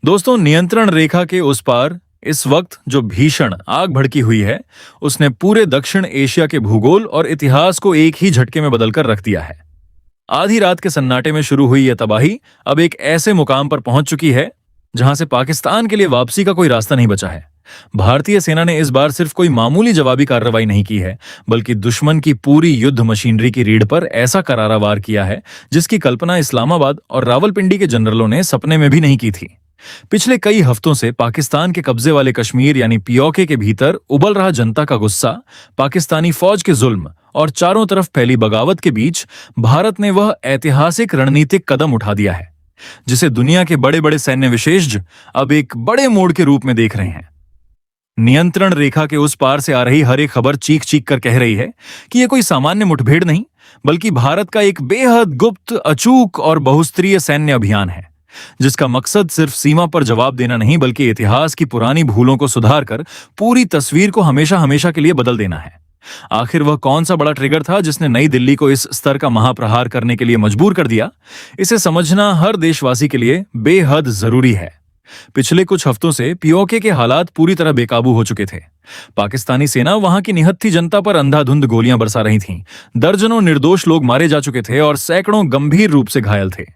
दोस्तों, नियंत्रण रेखा के उस पार इस वक्त जो भीषण आग भड़की हुई है, उसने पूरे दक्षिण एशिया के भूगोल और इतिहास को एक ही झटके में बदलकर रख दिया है। आधी रात के सन्नाटे में शुरू हुई यह तबाही अब एक ऐसे मुकाम पर पहुंच चुकी है जहां से पाकिस्तान के लिए वापसी का कोई रास्ता नहीं बचा है। भारतीय सेना ने इस बार सिर्फ कोई मामूली जवाबी कार्रवाई नहीं की है, बल्कि दुश्मन की पूरी युद्ध मशीनरी की रीढ़ पर ऐसा करारा वार किया है जिसकी कल्पना इस्लामाबाद और रावलपिंडी के जनरलों ने सपने में भी नहीं की थी। पिछले कई हफ्तों से पाकिस्तान के कब्जे वाले कश्मीर यानी पीओके के भीतर उबल रहा जनता का गुस्सा, पाकिस्तानी फौज के जुल्म और चारों तरफ फैली बगावत के बीच भारत ने वह ऐतिहासिक रणनीतिक कदम उठा दिया है जिसे दुनिया के बड़े बड़े सैन्य विशेषज्ञ अब एक बड़े मोड़ के रूप में देख रहे हैं। नियंत्रण रेखा के उस पार से आ रही हर एक खबर चीख चीख कर कह रही है कि यह कोई सामान्य मुठभेड़ नहीं, बल्कि भारत का एक बेहद गुप्त, अचूक और बहुस्तरीय सैन्य अभियान है जिसका मकसद सिर्फ सीमा पर जवाब देना नहीं, बल्कि इतिहास की पुरानी भूलों को सुधारकर पूरी तस्वीर को हमेशा हमेशा के लिए बदल देना है। आखिर वह कौन सा बड़ा ट्रिगर था जिसने नई दिल्ली को इस स्तर का महाप्रहार करने के लिए मजबूर कर दिया? इसे समझना हर देशवासी के लिए बेहद जरूरी है। पिछले कुछ हफ्तों से पीओके के हालात पूरी तरह बेकाबू हो चुके थे। पाकिस्तानी सेना वहां की निहत्थी जनता पर अंधाधुंध गोलियां बरसा रही थी। दर्जनों निर्दोष लोग मारे जा चुके थे और सैकड़ों गंभीर रूप से घायल थे।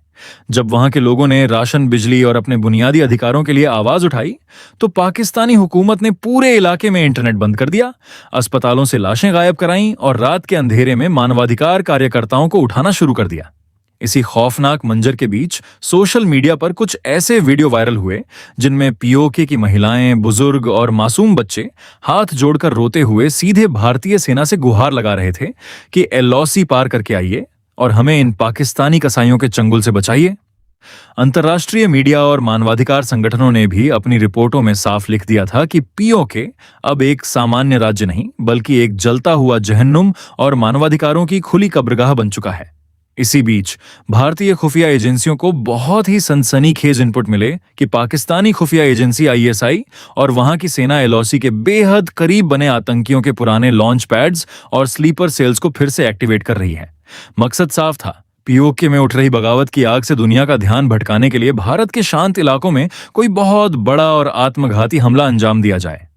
जब वहां के लोगों ने राशन, बिजली और अपने बुनियादी अधिकारों के लिए आवाज उठाई, तो पाकिस्तानी हुकूमत ने पूरे इलाके में इंटरनेट बंद कर दिया, अस्पतालों से लाशें गायब कराईं और रात के अंधेरे में मानवाधिकार कार्यकर्ताओं को उठाना शुरू कर दिया। इसी खौफनाक मंजर के बीच सोशल मीडिया पर कुछ ऐसे वीडियो वायरल हुए जिनमें पीओके की महिलाएं, बुजुर्ग और मासूम बच्चे हाथ जोड़कर रोते हुए सीधे भारतीय सेना से गुहार लगा रहे थे कि एलओसी पार करके आइए और हमें इन पाकिस्तानी कसाईयों के चंगुल से बचाइए। अंतर्राष्ट्रीय मीडिया और मानवाधिकार संगठनों ने भी अपनी रिपोर्टों में साफ लिख दिया था कि पीओके अब एक सामान्य राज्य नहीं, बल्कि एक जलता हुआ जहन्नुम और मानवाधिकारों की खुली कब्रगाह बन चुका है। इसी बीच भारतीय खुफिया एजेंसियों को बहुत ही सनसनीखेज इनपुट मिले कि पाकिस्तानी खुफिया एजेंसी आईएसआई और वहां की सेना एलओसी के बेहद करीब बने आतंकियों के पुराने लॉन्च पैड्स और स्लीपर सेल्स को फिर से एक्टिवेट कर रही है। मकसद साफ था, पीओके में उठ रही बगावत की आग से दुनिया का ध्यान भटकाने के लिए भारत के शांत इलाकों में कोई बहुत बड़ा और आत्मघाती हमला अंजाम दिया जाए।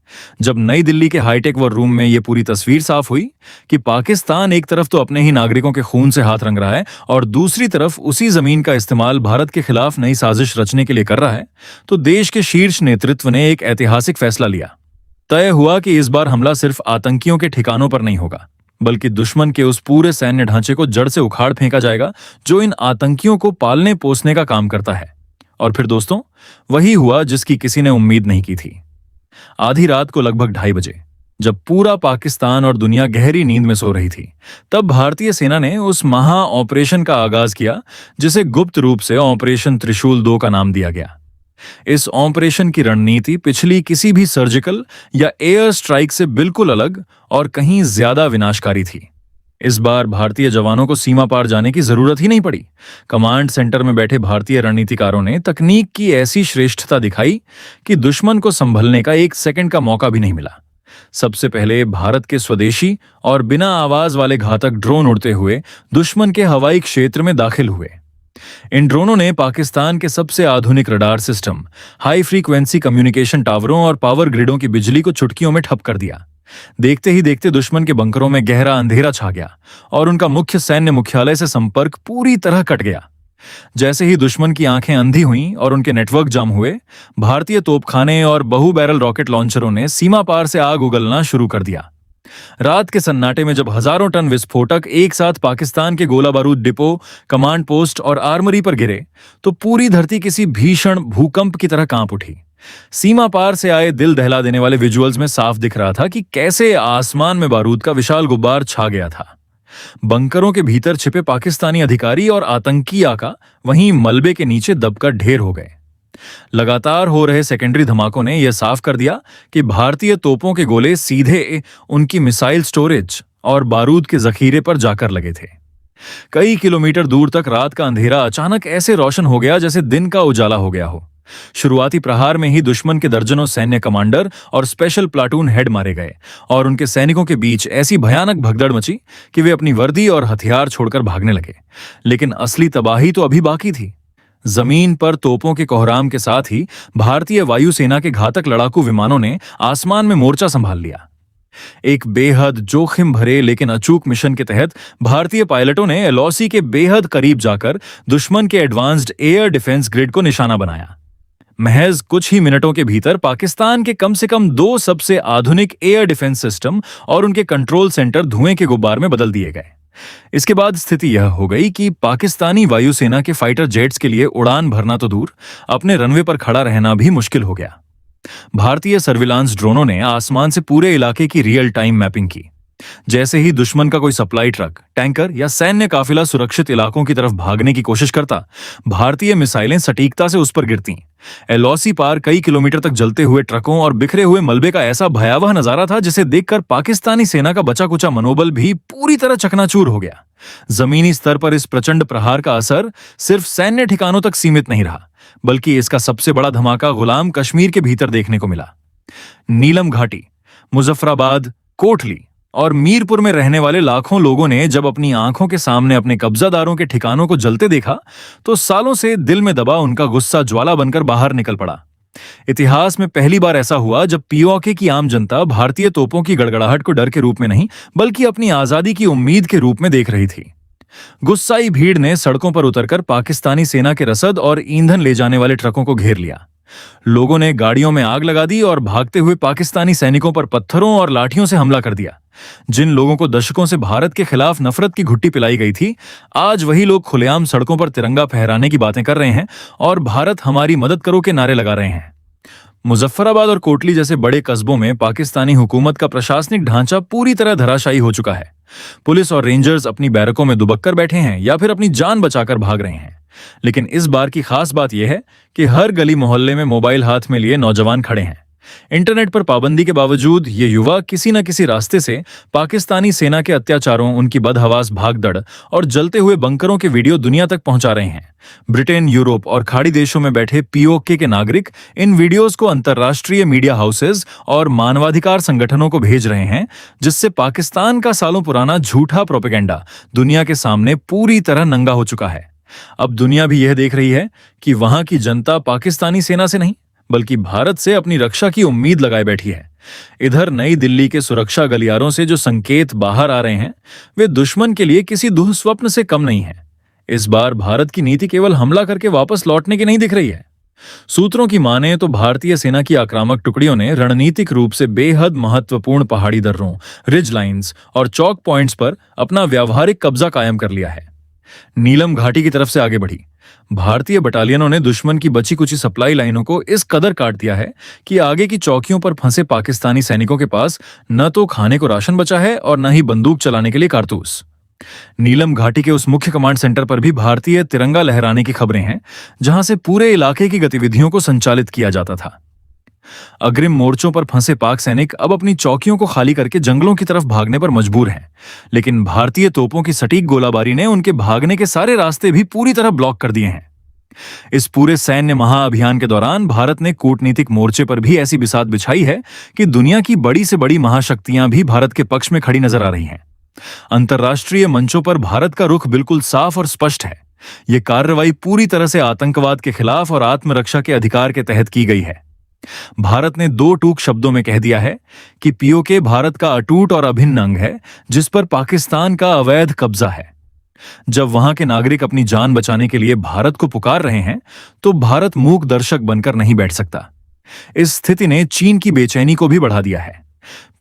जब नई दिल्ली के हाईटेक वॉर रूम में यह पूरी तस्वीर साफ हुई कि पाकिस्तान एक तरफ तो अपने ही नागरिकों के खून से हाथ रंग रहा है और दूसरी तरफ उसी जमीन का इस्तेमाल भारत के खिलाफ नई साजिश रचने के लिए कर रहा है, तो देश के शीर्ष नेतृत्व ने एक ऐतिहासिक फैसला लिया। तय हुआ कि इस बार हमला सिर्फ आतंकियों के ठिकानों पर नहीं होगा, बल्कि दुश्मन के उस पूरे सैन्य ढांचे को जड़ से उखाड़ फेंका जाएगा जो इन आतंकियों को पालने पोसने का काम करता है। और फिर दोस्तों, वही हुआ जिसकी किसी ने उम्मीद नहीं की थी। आधी रात को लगभग 2:30 बजे, जब पूरा पाकिस्तान और दुनिया गहरी नींद में सो रही थी, तब भारतीय सेना ने उस महा ऑपरेशन का आगाज किया जिसे गुप्त रूप से ऑपरेशन त्रिशूल 2 का नाम दिया गया। इस ऑपरेशन की रणनीति पिछली किसी भी सर्जिकल या एयर स्ट्राइक से बिल्कुल अलग और कहीं ज्यादा विनाशकारी थी। इस बार भारतीय जवानों को सीमा पार जाने की जरूरत ही नहीं पड़ी। कमांड सेंटर में बैठे भारतीय रणनीतिकारों ने तकनीक की ऐसी श्रेष्ठता दिखाई कि दुश्मन को संभलने का 1 सेकंड का मौका भी नहीं मिला। सबसे पहले भारत के स्वदेशी और बिना आवाज वाले घातक ड्रोन उड़ते हुए दुश्मन के हवाई क्षेत्र में दाखिल हुए। इन ड्रोनों ने पाकिस्तान के सबसे आधुनिक radar system, high frequency communication टावरों और पावर ग्रिडों की बिजली को चुटकियों में ठप कर दिया। देखते ही देखते दुश्मन के बंकरों में गहरा अंधेरा छा गया और उनका मुख्य सैन्य मुख्यालय से संपर्क पूरी तरह कट गया। जैसे ही दुश्मन की आंखें अंधी हुईं और उनके नेटवर्क जाम हुए, भारतीय तोपखाने और बहु बैरल रॉकेट लॉन्चरों ने सीमा पार से आग उगलना शुरू कर दिया। रात के सन्नाटे में जब हजारों टन विस्फोटक एक साथ पाकिस्तान के गोला बारूद डिपो, कमांड पोस्ट और आर्मरी पर गिरे, तो पूरी धरती किसी भीषण भूकंप की तरह कांप उठी। सीमा पार से आए दिल दहला देने वाले विजुअल्स में साफ दिख रहा था कि कैसे आसमान में बारूद का विशाल गुब्बार छा गया था। बंकरों के भीतर छिपे पाकिस्तानी अधिकारी और आतंकी आका वहीं मलबे के नीचे दबकर ढेर हो गए। लगातार हो रहे सेकेंडरी धमाकों ने यह साफ कर दिया कि भारतीय तोपों के गोले सीधे उनकी मिसाइल स्टोरेज और बारूद के जखीरे पर जाकर लगे थे। कई किलोमीटर दूर तक रात का अंधेरा अचानक ऐसे रोशन हो गया जैसे दिन का उजाला हो गया हो। शुरुआती प्रहार में ही दुश्मन के दर्जनों सैन्य कमांडर और स्पेशल प्लाटून हेड मारे गए और उनके सैनिकों के बीच ऐसी भयानक भगदड़ मची कि वे अपनी वर्दी और हथियार छोड़कर भागने लगे। लेकिन असली तबाही तो अभी बाकी थी। जमीन पर तोपों के कोहराम के साथ ही भारतीय वायुसेना के घातक लड़ाकू विमानों ने आसमान में मोर्चा संभाल लिया। एक बेहद जोखिम भरे लेकिन अचूक मिशन के तहत भारतीय पायलटों ने एलओसी के बेहद करीब जाकर दुश्मन के एडवांस्ड एयर डिफेंस ग्रिड को निशाना बनाया। महज कुछ ही मिनटों के भीतर पाकिस्तान के कम से कम 2 सबसे आधुनिक एयर डिफेंस सिस्टम और उनके कंट्रोल सेंटर धुएं के गुब्बार में बदल दिए गए। इसके बाद स्थिति यह हो गई कि पाकिस्तानी वायुसेना के फाइटर जेट्स के लिए उड़ान भरना तो दूर, अपने रनवे पर खड़ा रहना भी मुश्किल हो गया। भारतीय सर्विलांस ड्रोनों ने आसमान से पूरे इलाके की रियल टाइम मैपिंग की। जैसे ही दुश्मन का कोई सप्लाई ट्रक, टैंकर या सैन्य काफिला सुरक्षित इलाकों की तरफ भागने की कोशिश करता, भारतीय मिसाइलें सटीकता से उस पर गिरती। एलओसी पार कई किलोमीटर तक जलते हुए ट्रकों और बिखरे हुए मलबे का ऐसा भयावह नजारा था जिसे देखकर पाकिस्तानी सेना का बचा कुचा मनोबल भी पूरी तरह चकनाचूर हो गया। जमीनी स्तर पर इस प्रचंड प्रहार का असर सिर्फ सैन्य ठिकानों तक सीमित नहीं रहा, बल्कि इसका सबसे बड़ा धमाका गुलाम कश्मीर के भीतर देखने को मिला। नीलम घाटी, मुजफ्फराबाद, कोटली और मीरपुर में रहने वाले लाखों लोगों ने जब अपनी आंखों के सामने अपने कब्जादारों के ठिकानों को जलते देखा तो सालों से दिल में दबा उनका गुस्सा ज्वाला बनकर बाहर निकल पड़ा। इतिहास में पहली बार ऐसा हुआ जब पीओके की आम जनता भारतीय तोपों की गड़गड़ाहट को डर के रूप में नहीं, बल्कि अपनी आजादी की उम्मीद के रूप में देख रही थी। गुस्साई भीड़ ने सड़कों पर उतरकर पाकिस्तानी सेना के रसद और ईंधन ले जाने वाले ट्रकों को घेर लिया। लोगों ने गाड़ियों में आग लगा दी और भागते हुए पाकिस्तानी सैनिकों पर पत्थरों और लाठियों से हमला कर दिया। जिन लोगों को दशकों से भारत के खिलाफ नफरत की घुट्टी पिलाई गई थी, आज वही लोग खुलेआम सड़कों पर तिरंगा फहराने की बातें कर रहे हैं और भारत हमारी मदद करो के नारे लगा रहे हैं। मुजफ्फराबाद और कोटली जैसे बड़े कस्बों में पाकिस्तानी हुकूमत का प्रशासनिक ढांचा पूरी तरह धराशायी हो चुका है। पुलिस और रेंजर्स अपनी बैरकों में दुबक कर बैठे हैं या फिर अपनी जान बचाकर भाग रहे हैं। लेकिन इस बार की खास बात यह है कि हर गली मोहल्ले में मोबाइल हाथ में लिए नौजवान खड़े हैं। इंटरनेट पर पाबंदी के बावजूद ये युवा किसी न किसी रास्ते से पाकिस्तानी सेना के अत्याचारों, उनकी बदहवास भागदड़ और जलते हुए बंकरों के वीडियो दुनिया तक पहुंचा रहे हैं। ब्रिटेन, यूरोप और खाड़ी देशों में बैठे पीओके के नागरिक इन वीडियोस को अंतर्राष्ट्रीय मीडिया हाउसेज और मानवाधिकार संगठनों को भेज रहे हैं, जिससे पाकिस्तान का सालों पुराना झूठा प्रोपेगेंडा दुनिया के सामने पूरी तरह नंगा हो चुका है। अब दुनिया भी यह देख रही है कि वहां की जनता पाकिस्तानी सेना से नहीं, बल्कि भारत से अपनी रक्षा की उम्मीद लगाए बैठी है। इधर नई दिल्ली के सुरक्षा गलियारों से जो संकेत बाहर आ रहे हैं, वे दुश्मन के लिए किसी दुःस्वप्न से कम नहीं है। इस बार भारत की नीति केवल हमला करके वापस लौटने की नहीं दिख रही है। सूत्रों की माने तो भारतीय सेना की आक्रामक टुकड़ियों ने रणनीतिक रूप से बेहद महत्वपूर्ण पहाड़ी दर्रों, रिज लाइंस और चौक पॉइंट्स पर अपना व्यावहारिक कब्जा कायम कर लिया है। नीलम घाटी की तरफ से आगे बढ़ी भारतीय बटालियनों ने दुश्मन की बची कुची सप्लाई लाइनों को इस कदर काट दिया है कि आगे की चौकियों पर फंसे पाकिस्तानी सैनिकों के पास न तो खाने को राशन बचा है और न ही बंदूक चलाने के लिए कारतूस। नीलम घाटी के उस मुख्य कमांड सेंटर पर भी भारतीय तिरंगा लहराने की खबरें हैं, जहां से पूरे इलाके की गतिविधियों को संचालित किया जाता था। अग्रिम मोर्चों पर फंसे पाक सैनिक अब अपनी चौकियों को खाली करके जंगलों की तरफ भागने पर मजबूर हैं, लेकिन भारतीय तोपों की सटीक गोलाबारी ने उनके भागने के सारे रास्ते भी पूरी तरह ब्लॉक कर दिए हैं। इस पूरे सैन्य महाअभियान के दौरान भारत ने कूटनीतिक मोर्चे पर भी ऐसी बिसात बिछाई है कि दुनिया की बड़ी से बड़ी महाशक्तियां भी भारत के पक्ष में खड़ी नजर आ रही हैं। अंतर्राष्ट्रीय मंचों पर भारत का रुख बिल्कुल साफ और स्पष्ट है। यह कार्रवाई पूरी तरह से आतंकवाद के खिलाफ और आत्मरक्षा के अधिकार के तहत की गई है। भारत ने 2 टूक शब्दों में कह दिया है कि पीओके भारत का अटूट और अभिन्न अंग है, जिस पर पाकिस्तान का अवैध कब्जा है। जब वहां के नागरिक अपनी जान बचाने के लिए भारत को पुकार रहे हैं, तो भारत मूक दर्शक बनकर नहीं बैठ सकता। इस स्थिति ने चीन की बेचैनी को भी बढ़ा दिया है।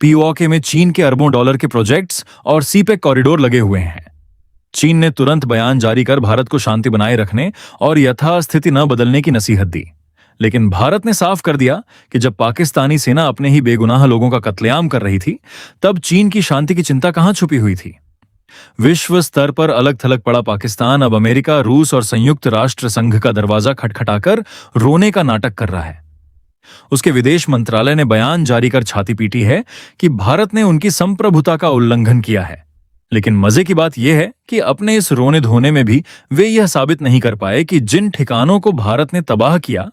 पीओके में चीन के अरबों डॉलर के प्रोजेक्ट्स और सीपेक कॉरिडोर लगे हुए हैं। चीन ने तुरंत बयान जारी कर भारत को शांति बनाए रखने और यथास्थिति न बदलने की नसीहत दी, लेकिन भारत ने साफ कर दिया कि जब पाकिस्तानी सेना अपने ही बेगुनाह लोगों का कत्लेआम कर रही थी, तब चीन की शांति की चिंता कहां छुपी हुई थी। विश्व स्तर पर अलग थलग पड़ा पाकिस्तान अब अमेरिका, रूस और संयुक्त राष्ट्र संघ का दरवाजा खटखटाकर रोने का नाटक कर रहा है। उसके विदेश मंत्रालय ने बयान जारी कर छाती पीटी है कि भारत ने उनकी संप्रभुता का उल्लंघन किया है। लेकिन मजे की बात यह है कि अपने इस रोने धोने में भी वे यह साबित नहीं कर पाए कि जिन ठिकानों को भारत ने तबाह किया,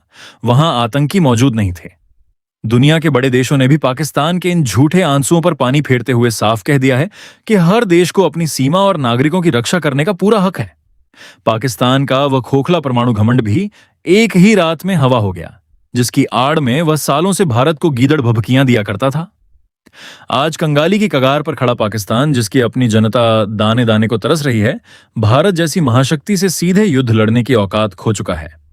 वहां आतंकी मौजूद नहीं थे। दुनिया के बड़े देशों ने भी पाकिस्तान के इन झूठे आंसुओं पर पानी फेरते हुए साफ कह दिया है कि हर देश को अपनी सीमा और नागरिकों की रक्षा करने का पूरा हक है। पाकिस्तान का वह खोखला परमाणु घमंड भी एक ही रात में हवा हो गया, जिसकी आड़ में वह सालों से भारत को गीदड़ भभकियां दिया करता था। आज कंगाली की कगार पर खड़ा पाकिस्तान, जिसकी अपनी जनता दाने दाने को तरस रही है, भारत जैसी महाशक्ति से सीधे युद्ध लड़ने की औकात खो चुका है।